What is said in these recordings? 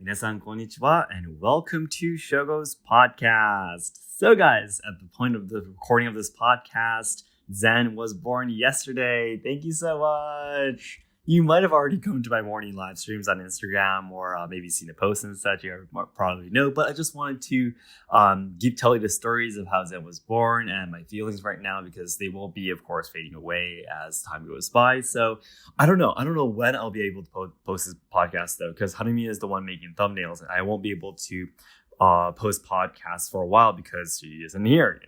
Minasan konnichiwa and welcome to Shogo's podcast. So guys, at the point of the recording of this podcast, Zen was born yesterday. Thank you so much. You might have already come to my morning live streams on Instagram or maybe seen a post and such. You probably know, but I just wanted to tell you the stories of how Zen was born and my feelings right now because they will be, of course, fading away as time goes by. So I don't know when I'll be able to post this podcast though, because Hanumi is the one making thumbnails and I won't be able to post podcasts for a while because she isn't here,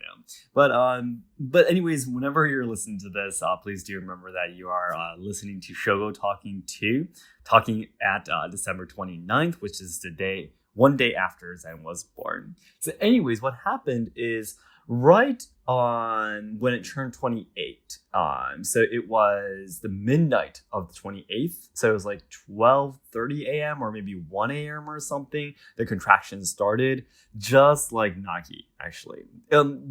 But anyways, whenever you're listening to this, please do remember that you are listening to Shogo talking at December 29th, which is one day after Zen was born. So anyways, what happened is right on when it turned 28. So it was the midnight of the 28th. So it was like 12:30 a.m. or maybe 1 a.m. or something. The contractions started just like Nagi, actually.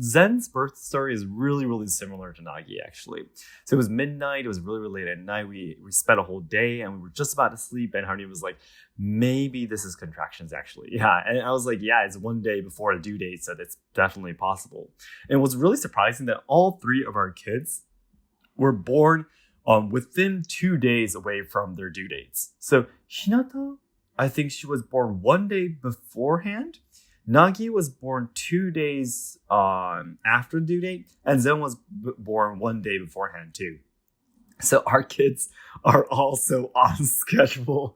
Zen's birth story is really, really similar to Nagi, actually. So it was midnight. It was really, really late at night. We spent a whole day and we were just about to sleep. And Harney was like, maybe this is contractions, actually. Yeah. And I was like, yeah, it's one day before the due date. So that's definitely possible. And it was really surprising that all three of our kids were born within 2 days away from their due dates. So Hinata, I think she was born 1 day beforehand. Nagi was born 2 days after due date. And Zen was born 1 day beforehand too. So our kids are also on schedule.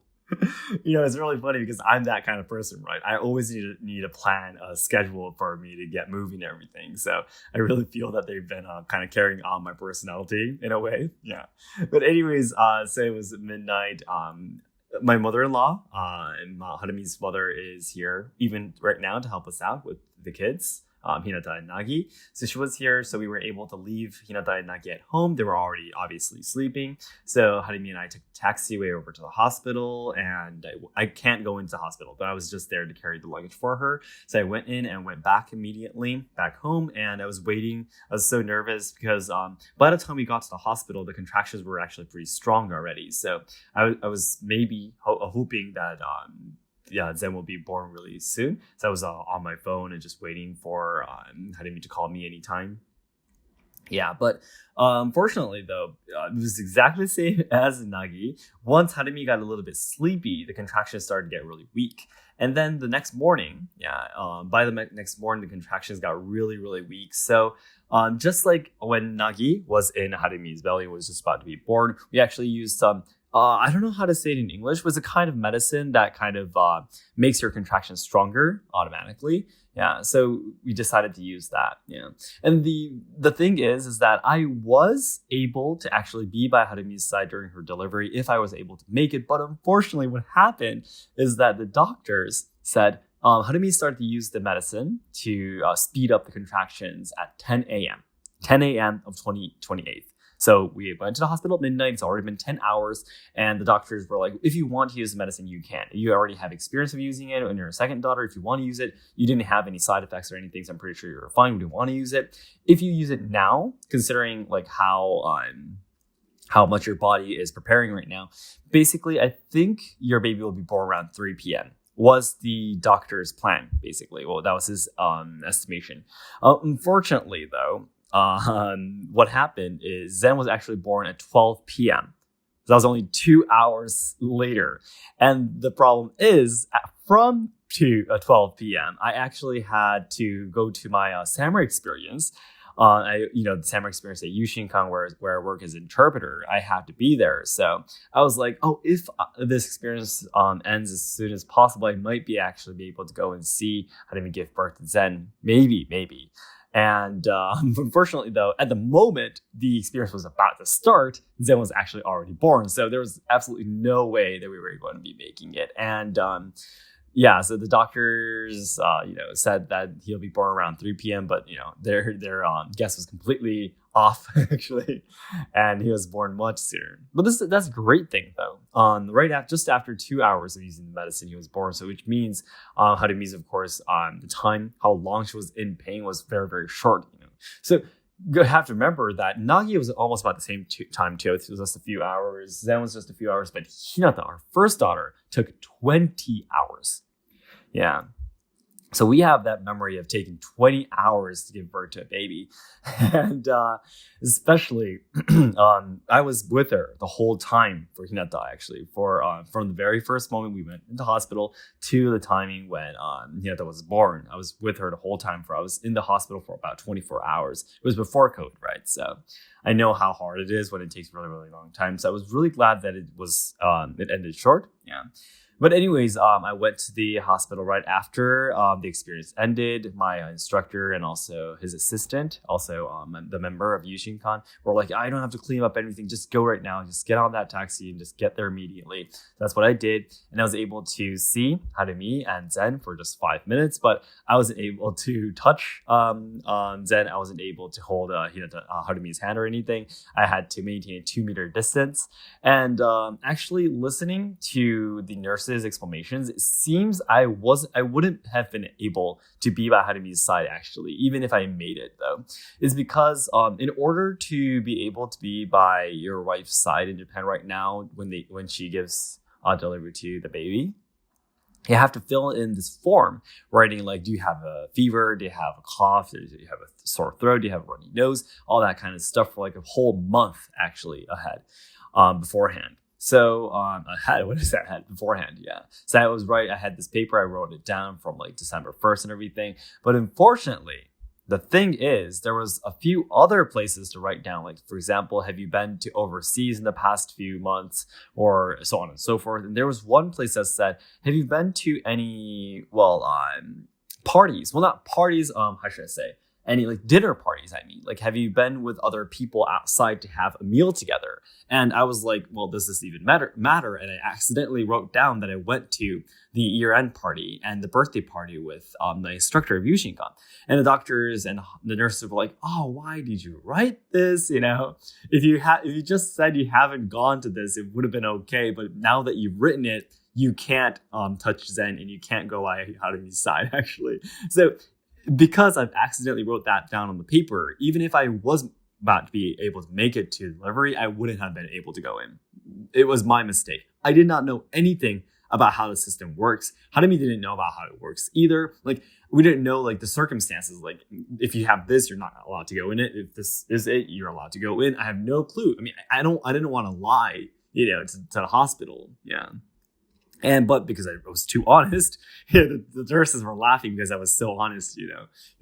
It's really funny because I'm that kind of person, right? I always need to plan a schedule for me to get moving and everything. So I really feel that they've been kind of carrying on my personality in a way. Yeah. But anyways, so it was midnight. My mother-in-law and Harumi's mother is here even right now to help us out with the kids. Hinata and Nagi. So she was here, so we were able to leave Hinata and Nagi at home. They were already obviously sleeping. So Harumi and I took a taxiway over to the hospital, and I can't go into the hospital, but I was just there to carry the luggage for her. So I went in and went back immediately back home, and I was waiting. I was so nervous because by the time we got to the hospital, the contractions were actually pretty strong already. So I was maybe hoping that Zen will be born really soon. So I was on my phone and just waiting for Harumi to call me anytime. Yeah, but unfortunately, though, it was exactly the same as Nagi. Once Harumi got a little bit sleepy, the contractions started to get really weak. And then the next morning, by the next morning, the contractions got really, really weak. So just like when Nagi was in Harumi's belly, was just about to be born, we actually used some I don't know how to say it in English. It was a kind of medicine that kind of makes your contractions stronger automatically. Yeah, so we decided to use that. Yeah, and the thing is that I was able to actually be by Harumi's side during her delivery if I was able to make it. But unfortunately, what happened is that the doctors said Harumi started to use the medicine to speed up the contractions at 10 a.m. 10 a.m. of 28th. So we went to the hospital at midnight. It's already been 10 hours. And the doctors were like, if you want to use the medicine, you can. You already have experience of using it. And you're a second daughter, if you want to use it, you didn't have any side effects or anything. So I'm pretty sure you're fine. We didn't want to use it. If you use it now, considering like how much your body is preparing right now, basically, I think your baby will be born around 3 p.m. was the doctor's plan, basically. Well, that was his estimation. Unfortunately, though, what happened is Zen was actually born at 12 p.m. So that was only 2 hours later. And the problem is from 12 p.m., I actually had to go to my samurai experience. The samurai experience at Yushinkan where I work as interpreter, I had to be there. So I was like, if this experience ends as soon as possible, I might actually be able to go and see Harumi give birth to Zen. Maybe. And unfortunately, though, at the moment the experience was about to start, Zen was actually already born. So there was absolutely no way that we were going to be making it. And so the doctors, said that he'll be born around 3 p.m. But their guess was completely off actually, and he was born much sooner. But that's a great thing though. Just after 2 hours of using the medicine, he was born. So which means Harumi's, of course, the time how long she was in pain was very, very short. So you have to remember that Nagi was almost about the same time too. It was just a few hours. Zen was just a few hours, but Hinata, our first daughter, took 20 hours. Yeah. So we have that memory of taking 20 hours to give birth to a baby. And especially, I was with her the whole time for Hinata, actually, from the very first moment we went into hospital to the timing when Hinata was born. I was with her the whole time. I was in the hospital for about 24 hours. It was before COVID, right? So I know how hard it is when it takes a really, really long time. So I was really glad that it ended short. Yeah. But anyways, I went to the hospital right after the experience ended. My instructor and also his assistant, also the member of Yushinkan, were like, I don't have to clean up anything. Just go right now. Just get on that taxi and just get there immediately. That's what I did. And I was able to see Harumi and Zen for just 5 minutes, but I wasn't able to touch Zen. I wasn't able to hold Harumi's hand or anything. I had to maintain a 2-meter distance. And actually listening to the nurses' explanations, it seems I wouldn't have been able to be by Harumi's side, actually, even if I made it, though. Is because in order to be able to be by your wife's side in Japan right now, when she gives delivery to the baby, you have to fill in this form writing like, do you have a fever? Do you have a cough? Do you have a sore throat? Do you have a runny nose? All that kind of stuff for like a whole month actually ahead, beforehand. So beforehand, yeah. So I was right. I had this paper. I wrote it down from like December 1st and everything. But unfortunately, the thing is, there was a few other places to write down. Like, for example, have you been to overseas in the past few months, or so on and so forth. And there was one place that said, have you been to any, parties? Well, not parties. How should I say? Any like dinner parties, I mean. Like, have you been with other people outside to have a meal together? And I was like, well, does this even matter? And I accidentally wrote down that I went to the year-end party and the birthday party with the instructor of Yushinkan. And the doctors and the nurses were like, oh, why did you write this? You know, if you just said you haven't gone to this, it would have been okay. But now that you've written it, you can't touch Zen and you can't go out of his side, actually. So because I've accidentally wrote that down on the paper, even if I was about to be able to make it to delivery, I wouldn't have been able to go in. It was my mistake. I did not know anything about how the system works. Harumi didn't know about how it works either. Like, we didn't know like the circumstances. Like, if you have this, you're not allowed to go in it. If this is it, you're allowed to go in. I have no clue. I mean, I didn't want to lie, to the hospital. Yeah. But because I was too honest, the nurses were laughing because I was so honest,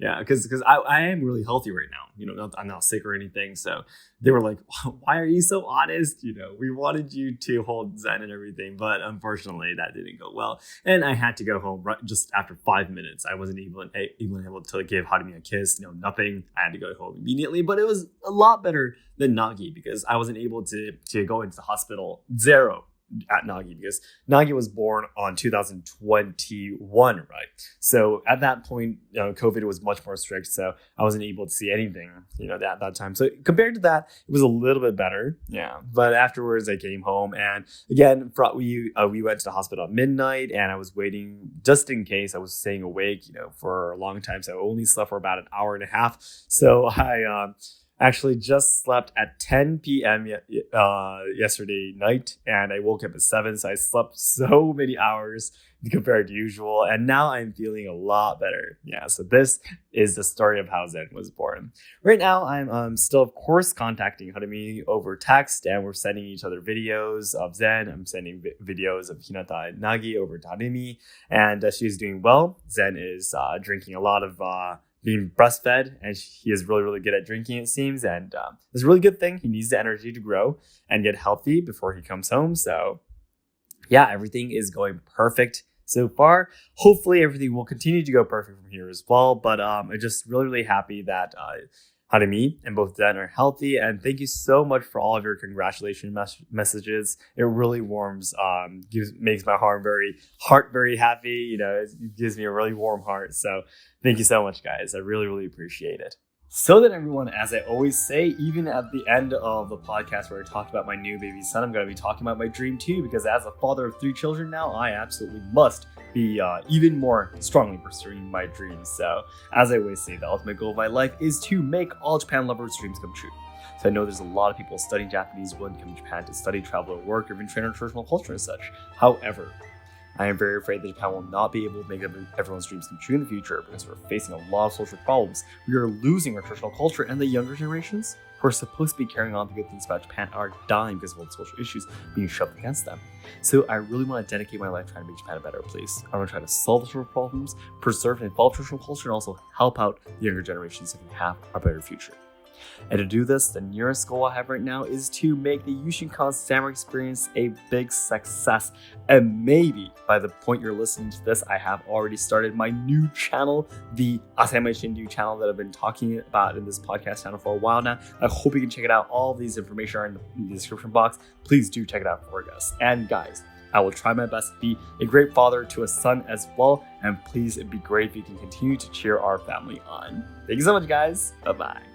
Yeah, because I am really healthy right now. I'm not sick or anything. So they were like, why are you so honest? We wanted you to hold Zen and everything. But unfortunately, that didn't go well. And I had to go home just after 5 minutes. I wasn't even able to give Harumi a kiss. Nothing. I had to go home immediately. But it was a lot better than Nagi because I wasn't able to go into the hospital zero at Nagi because Nagi was born on 2021, right? So at that point, COVID was much more strict, so I wasn't able to see anything, at that time. So compared to that, it was a little bit better, yeah. But afterwards, I came home, and again, we went to the hospital at midnight, and I was waiting just in case. I was staying awake, for a long time, so I only slept for about an hour and a half. So I actually just slept at 10 p.m. Yesterday night, and I woke up at 7, so I slept so many hours compared to usual, and now I'm feeling a lot better. Yeah, so this is the story of how Zen was born. Right now, I'm still, of course, contacting Harumi over text, and we're sending each other videos of Zen. I'm sending videos of Hinata and Nagi over to Harumi, and she's doing well. Zen is drinking a lot of being breastfed, and he is really, really good at drinking, it seems. And it's a really good thing. He needs the energy to grow and get healthy before he comes home. So yeah, everything is going perfect so far. Hopefully everything will continue to go perfect from here as well. But I'm just really, really happy that Harumi and both Zen are healthy. And thank you so much for all of your congratulation messages. It really warms, makes my heart very happy. It gives me a really warm heart. So thank you so much, guys. I really, really appreciate it. So then, everyone, as I always say, even at the end of the podcast where I talked about my new baby son, I'm going to be talking about my dream too, because as a father of 3 children now, I absolutely must be even more strongly pursuing my dreams. So, as I always say, the ultimate goal of my life is to make all Japan lovers' dreams come true. So I know there's a lot of people studying Japanese willing to come to Japan to study, travel, or work, or even train on traditional culture and such. However, I am very afraid that Japan will not be able to make everyone's dreams come true in the future because we're facing a lot of social problems. We are losing our traditional culture, and the younger generations who are supposed to be carrying on the good things about Japan are dying because of all the social issues being shoved against them. So I really want to dedicate my life trying to make Japan a better place. I want to try to solve the social problems, preserve and evolve traditional culture, and also help out the younger generations so they can have a better future. And to do this, the nearest goal I have right now is to make the Yushinkan Samurai experience a big success. And maybe by the point you're listening to this, I have already started my new channel, the Asayama Shindu channel that I've been talking about in this podcast channel for a while now. I hope you can check it out. All of these information are in the description box. Please do check it out for us. And guys, I will try my best to be a great father to a son as well. And please, it'd be great if you can continue to cheer our family on. Thank you so much, guys. Bye-bye.